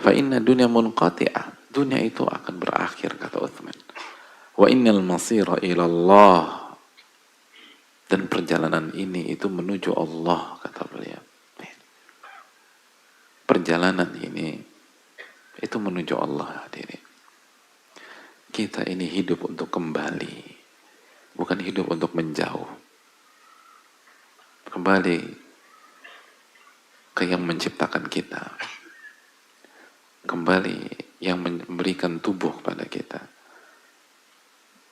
Fa inna dunya munqati'ah. Dunia itu akan berakhir, kata Uthman. Wa innal masira ilallah. Dan perjalanan ini itu menuju Allah, kata beliau. Perjalanan ini itu menuju Allah, hadirin. Kita ini hidup untuk kembali, bukan hidup untuk menjauh. Kembali ke yang menciptakan kita, kembali yang memberikan tubuh kepada kita,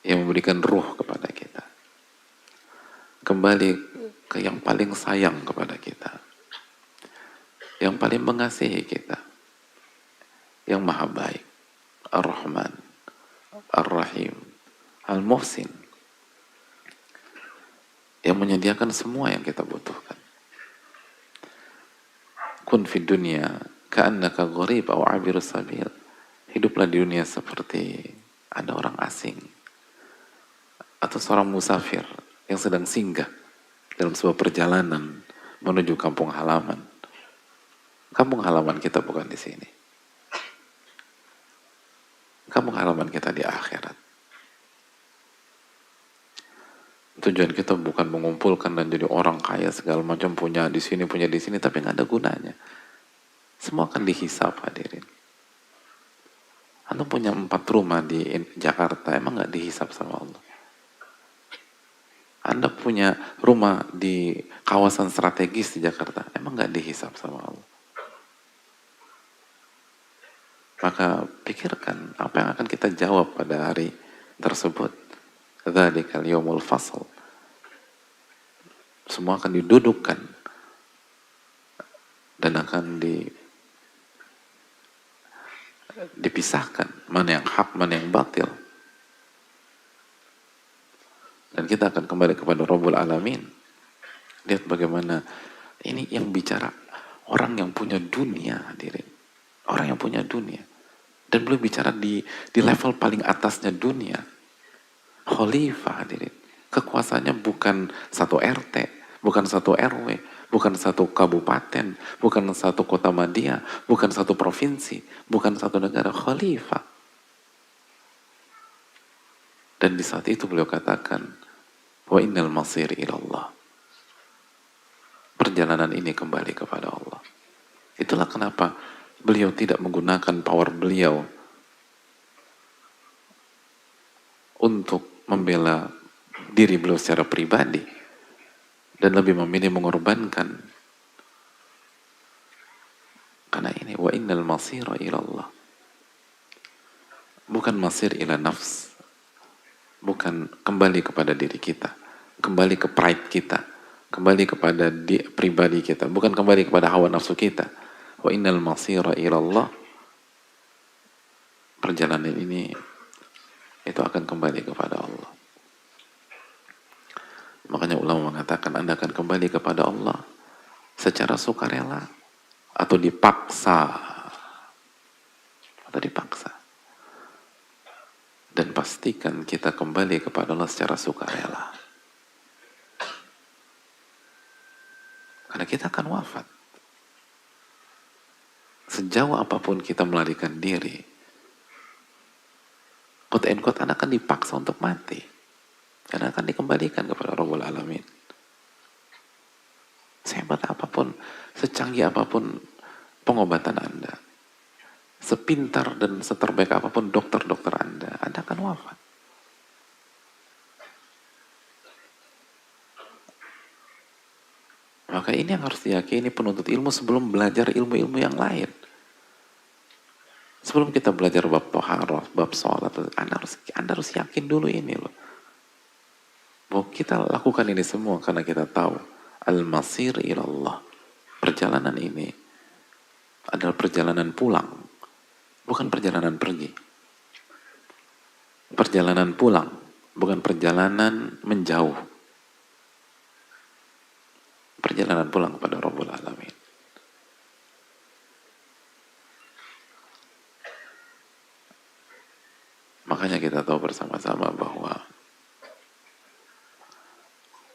yang memberikan ruh kepada kita, kembali ke yang paling sayang kepada kita, yang paling mengasihi kita, yang maha baik, Ar-Rahman, Ar-Rahim, Al-Muhsin, yang menyediakan semua yang kita butuhkan. Kun fid dunya ka'annaka gharib aw 'abirus sabil. Hiduplah di dunia seperti ada orang asing atau seorang musafir yang sedang singgah dalam sebuah perjalanan menuju kampung halaman. Kampung halaman kita bukan di sini. Kampung halaman kita di akhirat. Tujuan kita bukan mengumpulkan dan jadi orang kaya segala macam, punya di sini, tapi nggak ada gunanya. Semua akan dihisap, hadirin. Anda punya 4 rumah di Jakarta, emang nggak dihisap sama Allah? Anda punya rumah di kawasan strategis di Jakarta, emang nggak dihisap sama Allah? Maka pikirkan apa yang akan kita jawab pada hari tersebut. Dzalikal yaumul fasl. Semua akan didudukkan dan akan dipisahkan mana yang hak, mana yang batil. Dan kita akan kembali kepada Rabbul Alamin. Lihat bagaimana ini yang bicara orang yang punya dunia, hadirin. Orang yang punya dunia. Dan belum bicara di level paling atasnya dunia. Khalifah, hadirin. Kekuasaannya bukan 1 RT, bukan 1 RW, bukan 1 kabupaten, bukan 1 kota madya, bukan 1 provinsi, bukan 1 negara. Khalifah. Dan di saat itu beliau katakan, wa innal masir ilallah. Perjalanan ini kembali kepada Allah. Itulah kenapa beliau tidak menggunakan power beliau untuk membela diri beliau secara pribadi dan lebih memilih mengorbankan karena ini wa innal masira ilallah. Bukan masir ila nafs, bukan kembali kepada diri kita, kembali ke pride kita, kembali kepada pribadi kita, bukan kembali kepada hawa nafsu kita. Wa innal masira ilallah. Perjalanan ini itu akan kembali kepada Allah. Makanya ulama mengatakan Anda akan kembali kepada Allah secara sukarela atau dipaksa. Dan pastikan kita kembali kepada Allah secara sukarela. Karena kita akan wafat. Sejauh apapun kita melarikan diri, quote and quote, Anda akan dipaksa untuk mati. Karena akan dikembalikan kepada Rabbul Alamin. Sehebat apapun, secanggih apapun pengobatan Anda, sepintar dan seterbaik apapun dokter-dokter Anda akan wafat. Maka ini yang harus diyakini penuntut ilmu sebelum belajar ilmu-ilmu yang lain. Sebelum kita belajar bab toharoh, bab sholat, Anda harus yakin dulu ini loh. Bahwa kita lakukan ini semua karena kita tahu al-masir ilallah. Perjalanan ini adalah perjalanan pulang, bukan perjalanan pergi. Perjalanan pulang, bukan perjalanan menjauh. Perjalanan pulang kepada Rabbul Alamin. Makanya kita tahu bersama-sama bahwa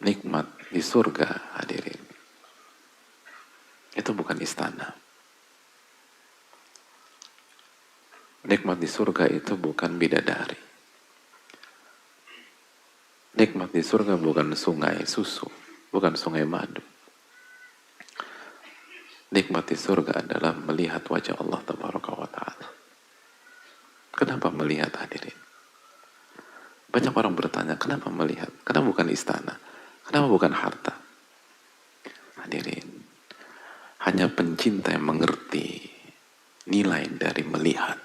nikmat di surga, hadirin, itu bukan istana. Nikmat di surga itu bukan bidadari. Nikmat di surga bukan sungai susu, bukan sungai madu. Nikmat di surga adalah melihat wajah Allah Tabaraka wa Ta'ala. Kenapa melihat, hadirin? Banyak orang bertanya, kenapa melihat? Kenapa bukan istana? Kenapa bukan harta? Hadirin, hanya pencinta yang mengerti nilai dari melihat.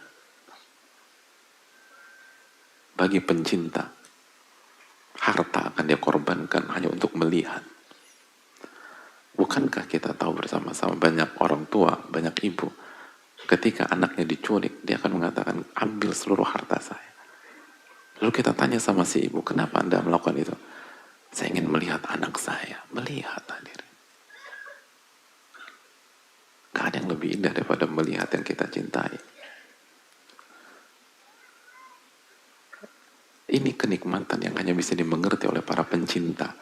Bagi pencinta, harta akan dia korbankan hanya untuk melihat. Bukankah kita tahu bersama-sama banyak orang tua, banyak ibu, ketika anaknya diculik, dia akan mengatakan, ambil seluruh harta saya. Lalu kita tanya sama si ibu, kenapa Anda melakukan itu? Saya ingin melihat anak saya. Melihat, hadirin. Gak ada yang lebih indah daripada melihat yang kita cintai. Ini kenikmatan yang hanya bisa dimengerti oleh para pencinta.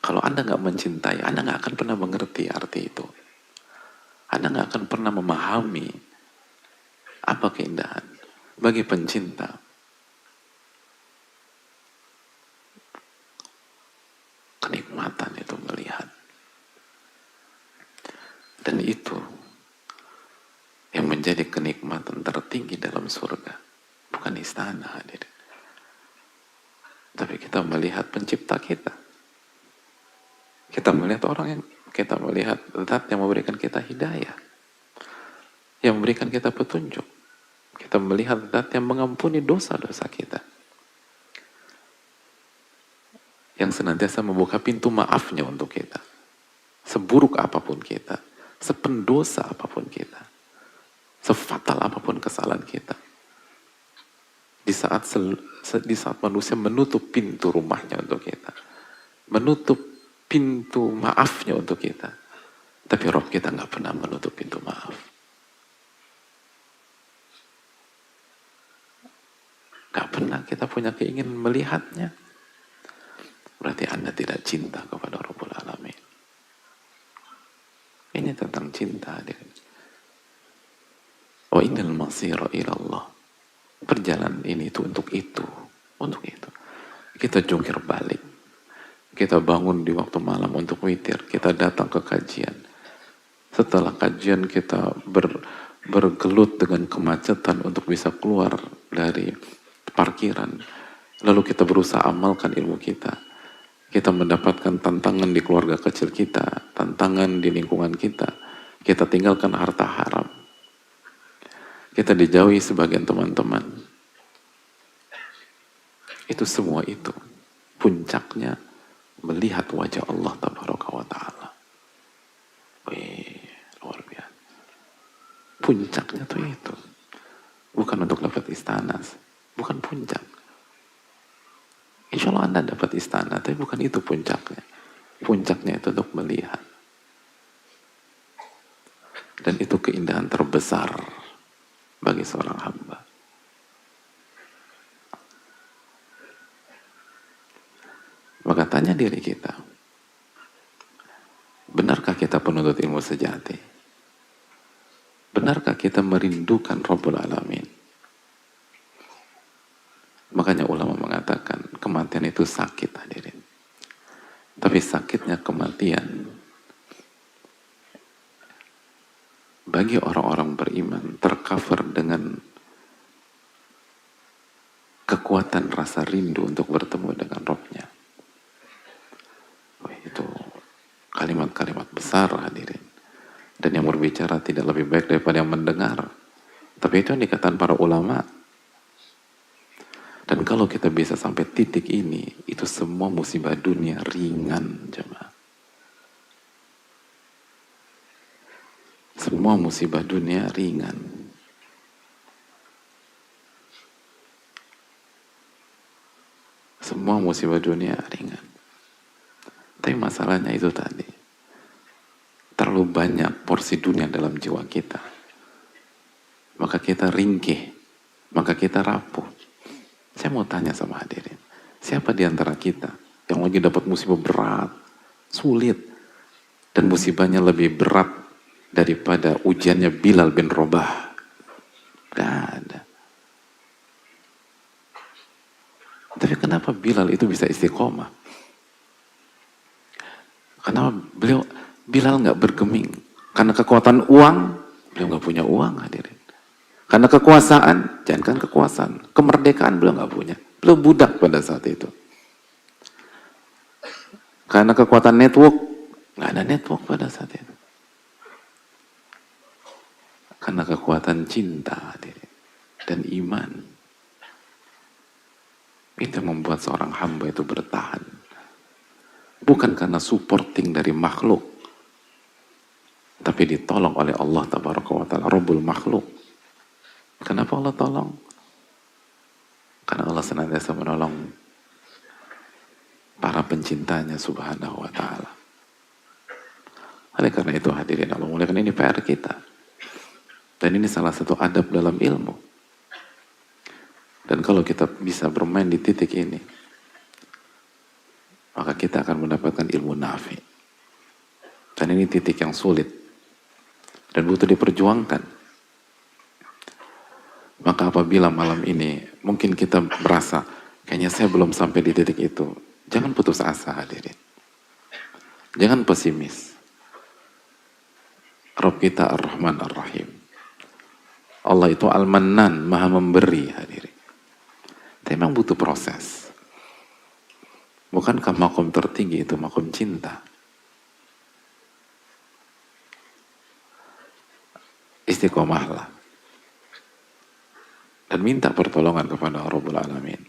Kalau Anda nggak mencintai, Anda nggak akan pernah mengerti arti itu. Anda nggak akan pernah memahami apa keindahan. Bagi pencinta, kenikmatan itu melihat. Dan itu yang menjadi kenikmatan tertinggi dalam surga. Bukan istana, hadirin. Tapi kita melihat pencipta kita. Kita melihat orang yang, kita melihat zat yang memberikan kita hidayah. Yang memberikan kita petunjuk. Kita melihat zat yang mengampuni dosa-dosa kita. Yang senantiasa membuka pintu maafnya untuk kita. Seburuk apapun kita. Sependosa apapun kita. Sefatal apapun kesalahan kita. Di saat manusia menutup pintu rumahnya untuk kita, menutup pintu maafnya untuk kita, tapi Rob kita nggak pernah menutup pintu maaf. Nggak pernah kita punya keinginan melihatnya. Berarti Anda tidak cinta kepada Rabbul Alamin. Ini tentang cinta, hadirin. Wa innal masira ila Allah. Perjalanan ini itu untuk itu. Untuk itu. Kita jungkir balik. Kita bangun di waktu malam untuk witir. Kita datang ke kajian. Setelah kajian kita bergelut dengan kemacetan untuk bisa keluar dari parkiran. Lalu kita berusaha amalkan ilmu kita. Kita mendapatkan tantangan di keluarga kecil kita. Tantangan di lingkungan kita. Kita tinggalkan harta haram. Kita dijauhi sebagian teman-teman. Itu semua itu. Puncaknya melihat wajah Allah Tabaraka wa Ta'ala. Wih, luar biasa. Puncaknya tuh itu. Bukan untuk dapat istana. Bukan puncak. Insya Allah Anda dapat istana, tapi bukan itu puncaknya. Puncaknya itu untuk melihat. Dan itu keindahan terbesar bagi seorang hamba. Maka tanya diri kita, benarkah kita penuntut ilmu sejati? Benarkah kita merindukan Rabbul Alamin? Makanya ulama mengatakan kematian itu sakit, hadirin. Tapi sakitnya kematian bagi orang-orang beriman tercover dengan kekuatan rasa rindu untuk bertemu dengan Rabb-nya. Itu kalimat-kalimat besar, hadirin. Dan yang berbicara tidak lebih baik daripada yang mendengar. Tapi itu yang dikatakan para ulama. Dan kalau kita bisa sampai titik ini, itu semua musibah dunia ringan, jemaah. Semua musibah dunia ringan. Semua musibah dunia ringan. Tapi masalahnya itu tadi. Terlalu banyak porsi dunia dalam jiwa kita. Maka kita ringkih. Maka kita rapuh. Saya mau tanya sama hadirin. Siapa di antara kita yang lagi dapat musibah berat, sulit, dan musibahnya lebih berat daripada ujiannya Bilal bin Rabah? Gak ada. Tapi kenapa Bilal itu bisa istiqomah? Kenapa Bilal nggak bergeming? Karena kekuatan uang, beliau nggak punya uang, hadirin. Karena kekuasaan, jangankan kekuasaan, kemerdekaan beliau nggak punya. Beliau budak pada saat itu. Karena kekuatan network, nggak ada network pada saat itu. Karena kekuatan cinta, hadirin, dan iman. Itu yang membuat seorang hamba itu bertahan. Bukan karena supporting dari makhluk, tapi ditolong oleh Allah Tabaraka wa Ta'ala, Rabbul makhluk. Kenapa Allah tolong? Karena Allah senantiasa menolong para pencintanya Subhanahu wa Ta'ala. Oleh karena itu hadirin Allah muliakan, ini PR kita. Dan ini salah satu adab dalam ilmu. Dan kalau kita bisa bermain di titik ini, maka kita akan mendapatkan ilmu nafi. Dan ini titik yang sulit dan butuh diperjuangkan. Maka apabila malam ini mungkin kita merasa kayaknya saya belum sampai di titik itu, jangan putus asa hadirin. Jangan pesimis. Rabb kita Ar-Rahman Ar-Rahim. Allah itu Al-Mannan, Maha memberi hadirin. Tapi memang butuh proses. Bukankah makom tertinggi itu makom cinta? Istiqomahlah. Dan minta pertolongan kepada Rabbul Alamin.